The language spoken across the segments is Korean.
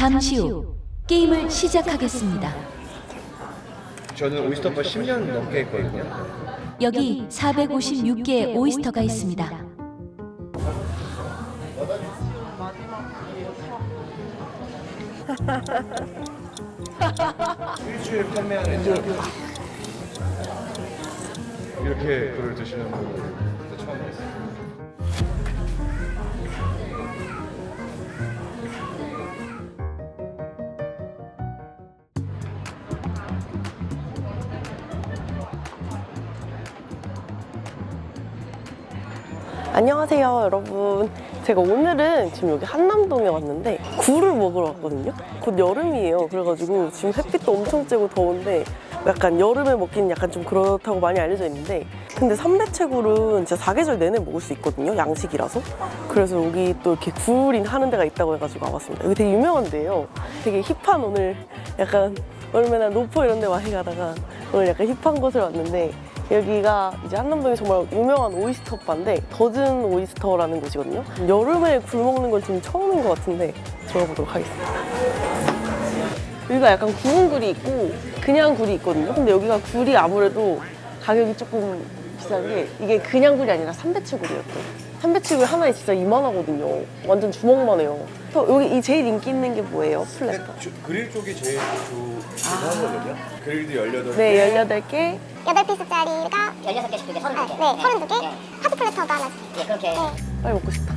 잠시 후 게임을 시작하겠습니다. 저는 오이스터바 10년 넘게 했거든요. 여기 456개의 오이스터가 있습니다. 일주일 판매하는 이렇게 굴을 드시는 분을 처음 봤어요. 안녕하세요 여러분. 제가 오늘은 지금 여기 한남동에 왔는데 굴을 먹으러 왔거든요. 곧 여름이에요. 그래가지고 지금 햇빛도 엄청 쬐고 더운데 약간 여름에 먹기는 약간 좀 그렇다고 많이 알려져 있는데, 근데 삼배채굴은 진짜 사계절 내내 먹을 수 있거든요, 양식이라서. 그래서 여기 또 이렇게 굴인 하는 데가 있다고 해가지고 와봤습니다. 여기 되게 유명한 데예요. 되게 힙한, 오늘 약간 얼마나 노포 이런 데 많이 가다가 오늘 약간 힙한 곳을 왔는데, 여기가 이제 한남동에 정말 유명한 오이스터 바인데 더즌 오이스터라는 곳이거든요. 여름에 굴 먹는 건 지금 처음인 것 같은데 들어가 보도록 하겠습니다. 여기가 약간 구운 굴이 있고 그냥 굴이 있거든요. 근데 여기가 굴이 아무래도 가격이 조금 비싼 게, 이게 그냥 굴이 아니라 삼배채굴이었대요. 삼배채굴 하나에 진짜 이만하거든요. 완전 주먹만 해요. 여기 이 제일 인기 있는 게 뭐예요? 플래터. 그릴 쪽이 제일 좋거든요. 그릴도 18개. 네, 18개. 8피스짜리가 16개씩 두개 32개. 네, 32개. 하드 플래터도 하나씩. 예, 그렇게. 빨리 먹고 싶다.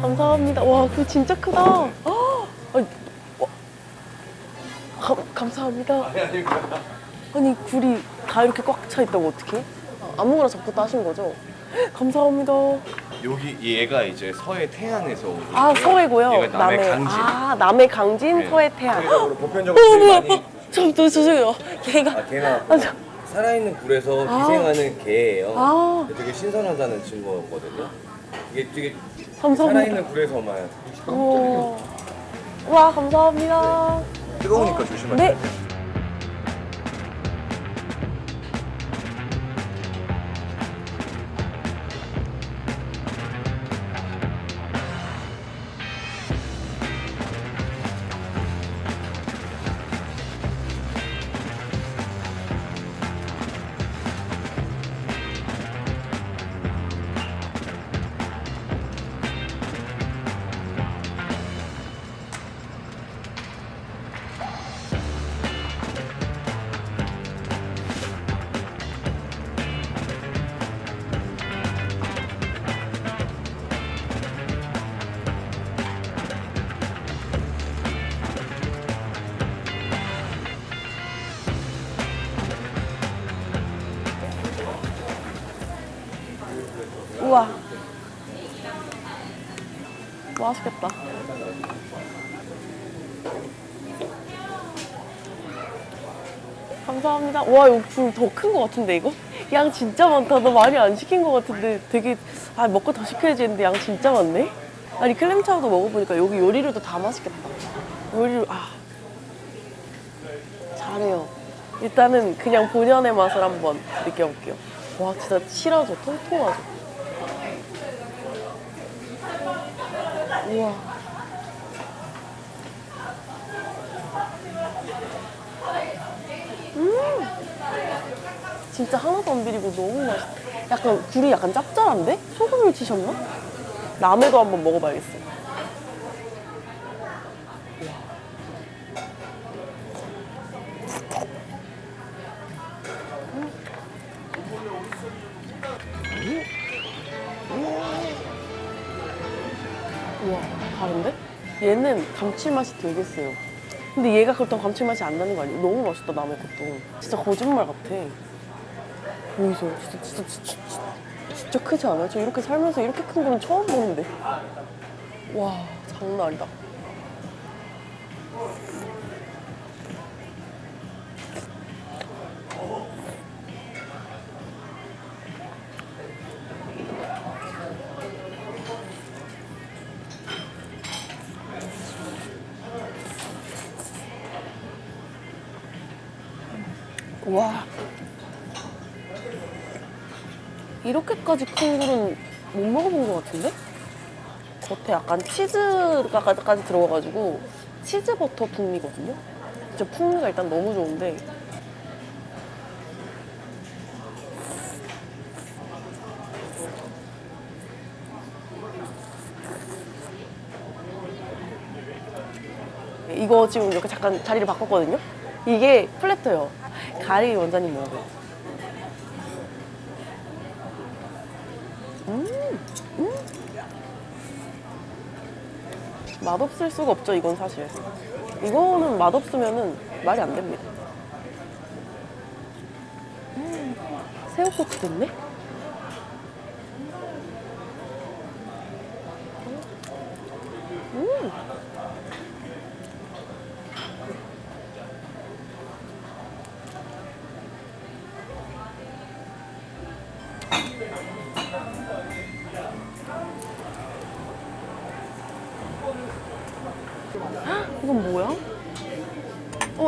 감사합니다. 와, 그거 진짜 크다. 아니, 감사합니다. 아니, 굴이 다 이렇게 꽉 차 있다고 어떡해? 아무거나 잡고 따신 거죠? 감사합니다. 여기 얘가 이제 서해 태안에서 온 아, 서해고요. 얘가 남해 강진. 아, 남해 강진, 네. 서해 태안. 보편적으로 제일 많이 죄송해요. 걔가. 아, 걔가 아, 살아있는 굴에서 기생하는 개예요. 아. 되게 신선하다는 증거거든요. 이게 되게 감사합니다. 살아있는 굴에서만. 우와. 와, 감사합니다. 뜨거우니까 조심하세요. 네. 우와. 맛있겠다. 감사합니다. 와, 이거 굴 더 큰 거 같은데, 이거? 양 진짜 많다. 너 많이 안 시킨 거 같은데 되게, 아, 먹고 더 시켜야지 했는데 양 진짜 많네? 아니, 클램차우도 먹어보니까 여기 요리류도 다 맛있겠다. 요리류, 잘해요. 일단은 그냥 본연의 맛을 한번 느껴볼게요. 와, 진짜 실하죠? 통통하죠? 우와. 진짜 하나도 안 비리고 너무 맛있다. 약간 굴이 약간 짭짤한데? 소금을 치셨나? 라메도 한번 먹어봐야겠어요. 우와, 다른데? 얘는 감칠맛이 되게 세요. 근데 얘가 그렇다고 감칠맛이 안 나는 거 아니에요? 너무 맛있다, 남의 것도. 진짜 거짓말 같아. 보이세요? 진짜 크지 않아요? 저 이렇게 살면서 이렇게 큰 거는 처음 보는데. 와, 장난 아니다. 와. 이렇게까지 큰 굴은 못 먹어본 것 같은데? 겉에 약간 치즈가까지 들어가가지고 치즈 버터 풍미거든요? 진짜 풍미가 일단 너무 좋은데 이거 지금 이렇게 잠깐 자리를 바꿨거든요? 이게 플래터예요. 가리 원장님 먹어요. 맛없을 수가 없죠, 이건 사실. 이거는 맛없으면은 말이 안 됩니다. 새우국수 됐네? 이건 뭐야?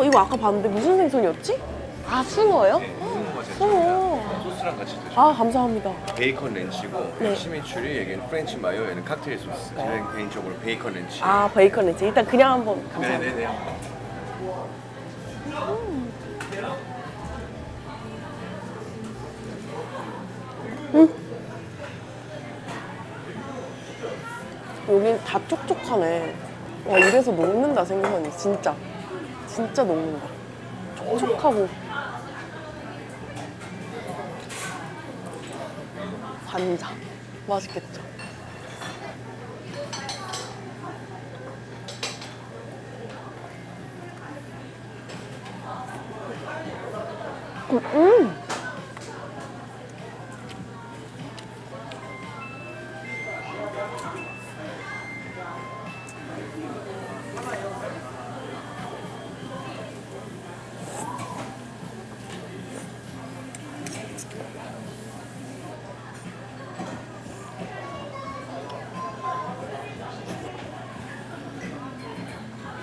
이거 아까 봤는데 무슨 생선이었지? 아, 숭어예요? 숭어. 소스랑 같이 드셔. 아, 감사합니다. 베이컨 렌치고 네. 시미추리, 여기는 프렌치 마요, 얘는 칵테일 소스. 저는 개인적으로 베이컨 렌치. 아, 베이컨 렌치. 일단 그냥 한번 감사합니다. 네네네. 여긴 다 촉촉하네. 와, 이래서 녹는다, 생선이. 진짜. 진짜 녹는다. 촉촉하고. 관자. 맛있겠죠?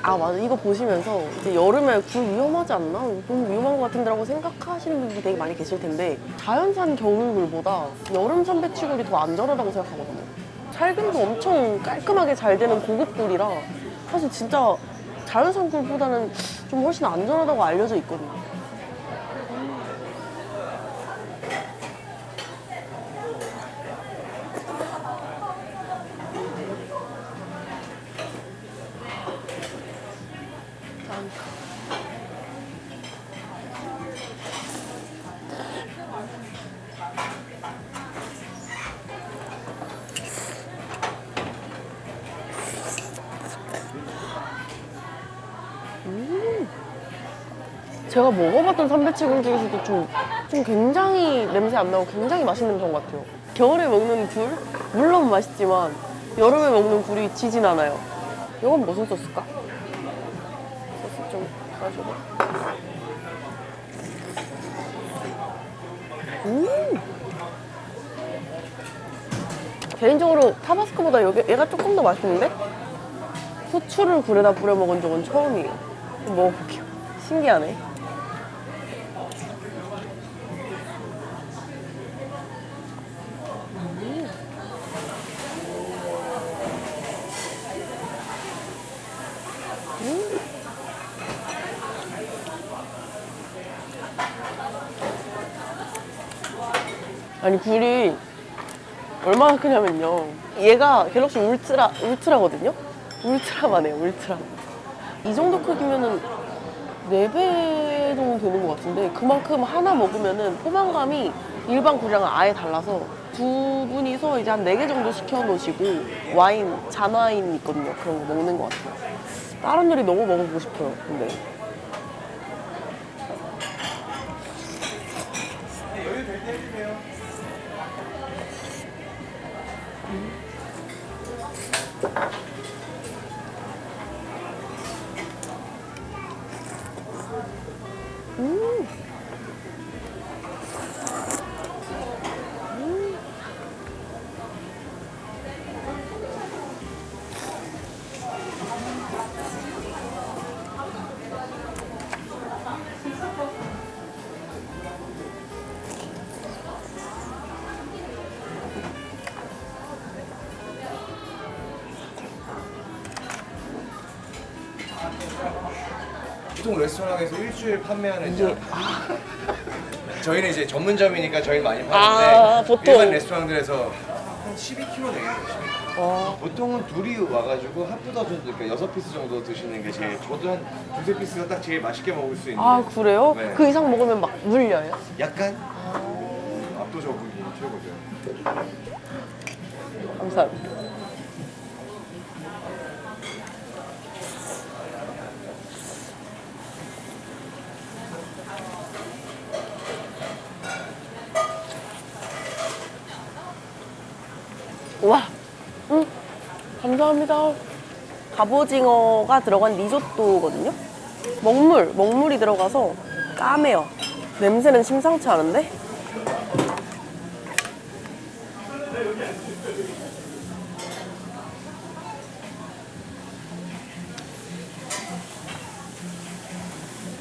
아, 맞아. 이거 보시면서 이제 여름에 굴 위험하지 않나? 너무 위험한 것 같은데 라고 생각하시는 분들이 되게 많이 계실 텐데 자연산 겨울굴보다 여름산 배치굴이 더 안전하다고 생각하거든요. 살균도 엄청 깔끔하게 잘 되는 고급 굴이라 사실 진짜 자연산 굴보다는 좀 훨씬 안전하다고 알려져 있거든요. 제가 먹어봤던 삼배치굴 중에서도 좀 굉장히 냄새 안 나고 굉장히 맛있는 편 같아요. 겨울에 먹는 굴? 물론 맛있지만 여름에 먹는 굴이 지진 않아요. 이건 무슨 소스일까? 소스 좀 가지고. 개인적으로 타바스코보다 얘가 조금 더 맛있는데? 후추를 굴에다 뿌려 먹은 적은 처음이에요. 좀 먹어볼게요. 신기하네. 아니, 굴이 얼마나 크냐면요. 얘가 갤럭시 울트라거든요? 울트라만 해요, 울트라. 이 정도 크기면은 4배 정도 되는 것 같은데 그만큼 하나 먹으면은 포만감이 일반 굴이랑은 아예 달라서 두 분이서 이제 한 4개 정도 시켜 놓으시고 와인, 잔와인 있거든요. 그런 거 먹는 것 같아요. 다른 요리 너무 먹어보고 싶어요, 근데. 보통 레스토랑에서 일주일 판매하는 장. 저희는 이제 전문점이니까 저희 많이 파는데 보통. 일반 레스토랑들에서 한 12kg 내겠죠. 보통은 둘이 와가지고 하프더전, 그러니까 6피스 정도 드시는 게 제일, 저도 한 2~3피스가 딱 제일 맛있게 먹을 수 있는. 아 그래요? 네. 그 이상 먹으면 막 물려요? 약간 압도적으로 최고죠. 감사합니다. 와, 감사합니다. 갑오징어가 들어간 리조또거든요. 먹물이 들어가서 까매요. 냄새는 심상치 않은데?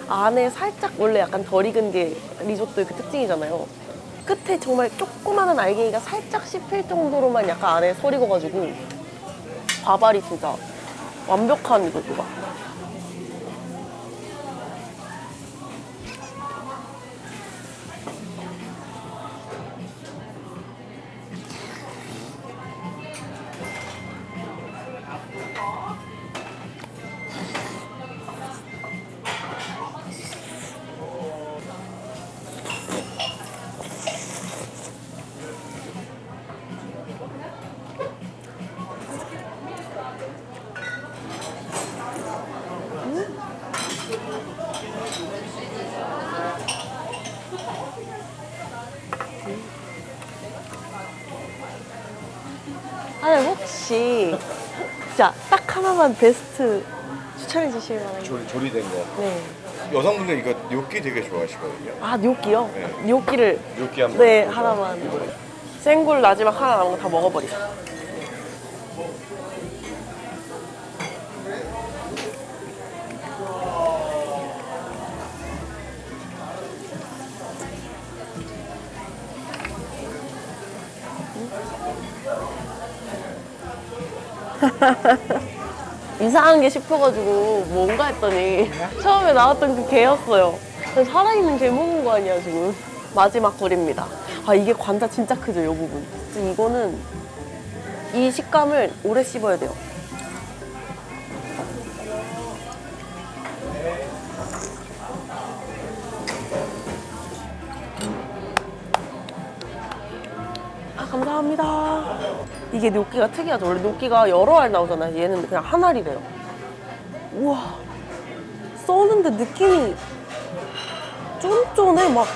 안에 살짝 원래 약간 덜 익은 게 리조또의 그 특징이잖아요. 끝에 정말 조그마한 알갱이가 살짝 씹힐 정도로만 약간 안에 설 익어가지고 밥알이 진짜 완벽한 리조또가. 아니 혹시 진짜 딱 하나만 베스트 추천해 주실 만한 게? 조리된 거. 네. 여성분들 이거 뇨끼 되게 좋아하시거든요. 아 뇨끼요? 네. 뇨끼를 뇨끼 한번. 네 하나만. 생굴 마지막 하나 남은 거 다 먹어버리자. 이상한 게 싶어가지고 뭔가 했더니 처음에 나왔던 그 게였어요. 살아있는 게 먹은 거 아니야 지금. 마지막 굴입니다. 아 이게 관자 진짜 크죠, 이 부분. 이거는 이 식감을 오래 씹어야 돼요. 아 감사합니다. 이게 뇨끼가 특이하죠. 원래 뇨끼가 여러 알 나오잖아요. 얘는 그냥 한 알이래요. 우와, 써는데 느낌이 쫀쫀해. 막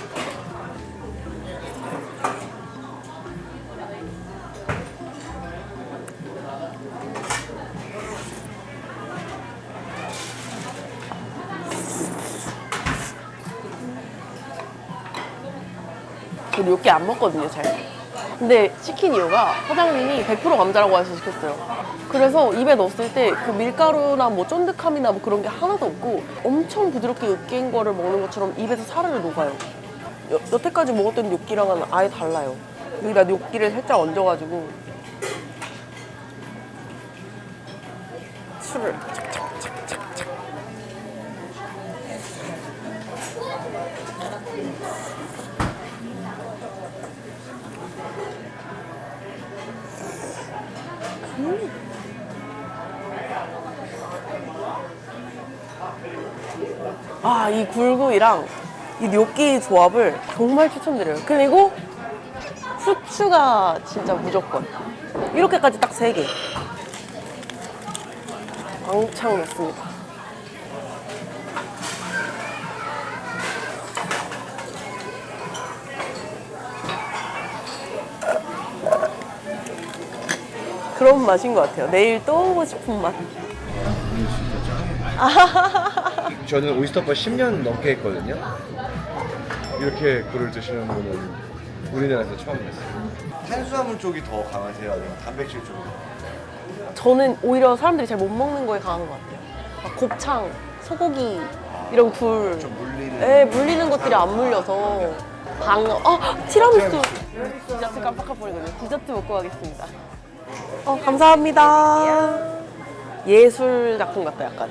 저 뇨끼 안 먹거든요, 잘. 근데 시킨 이유가 사장님이 100% 감자라고 해서 시켰어요. 그래서 입에 넣었을 때 그 밀가루나 뭐 쫀득함이나 뭐 그런 게 하나도 없고 엄청 부드럽게 으깬 거를 먹는 것처럼 입에서 사르르 녹아요. 여태까지 먹었던 뇨끼랑은 아예 달라요. 여기다 뇨끼를 살짝 얹어가지고 술을 착착착착착. 아, 이 굴구이랑 이 뇨끼 조합을 정말 추천드려요. 그리고 후추가 진짜 무조건. 이렇게까지 딱 3개. 왕창 넣습니다. 그런 맛인 것 같아요. 내일 또 오고 싶은 맛. 저는 오이스터바 10년 넘게 했거든요. 이렇게 굴을 드시는 분은 우리나라에서 처음이었어요. 탄수화물 쪽이 더 강하세요? 아니면 단백질 쪽이? 저는 오히려 사람들이 잘 못 먹는 거에 강한 것 같아요. 막 곱창, 소고기 이런 굴. 좀 물리는. 네, 물리는 것들이 안 물려서 방어. 티라미수. 디저트 깜빡할 뻔했거든요. 디저트 먹고 가겠습니다. 감사합니다. 예술 작품 같다, 약간.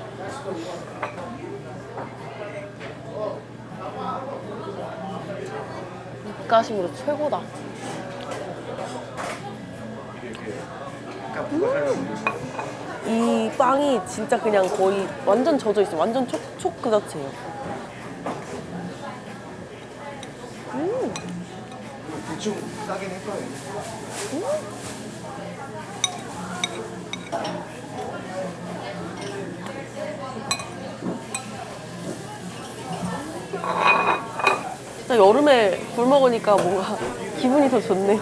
닭가심으로 최고다. 이 빵이 진짜 그냥 거의 완전 젖어 있어요. 완전 촉촉 그 자체예요. 대충 싸긴 했거든요. 진짜 여름에 굴 먹으니까 뭔가 기분이 더 좋네요.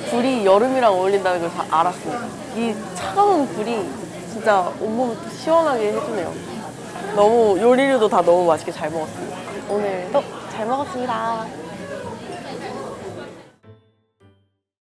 굴이 여름이랑 어울린다는 걸 다 알았습니다. 이 차가운 굴이 진짜 온몸을 또 시원하게 해주네요. 너무 요리류도 다 너무 맛있게 잘 먹었습니다. 오늘도 잘 먹었습니다.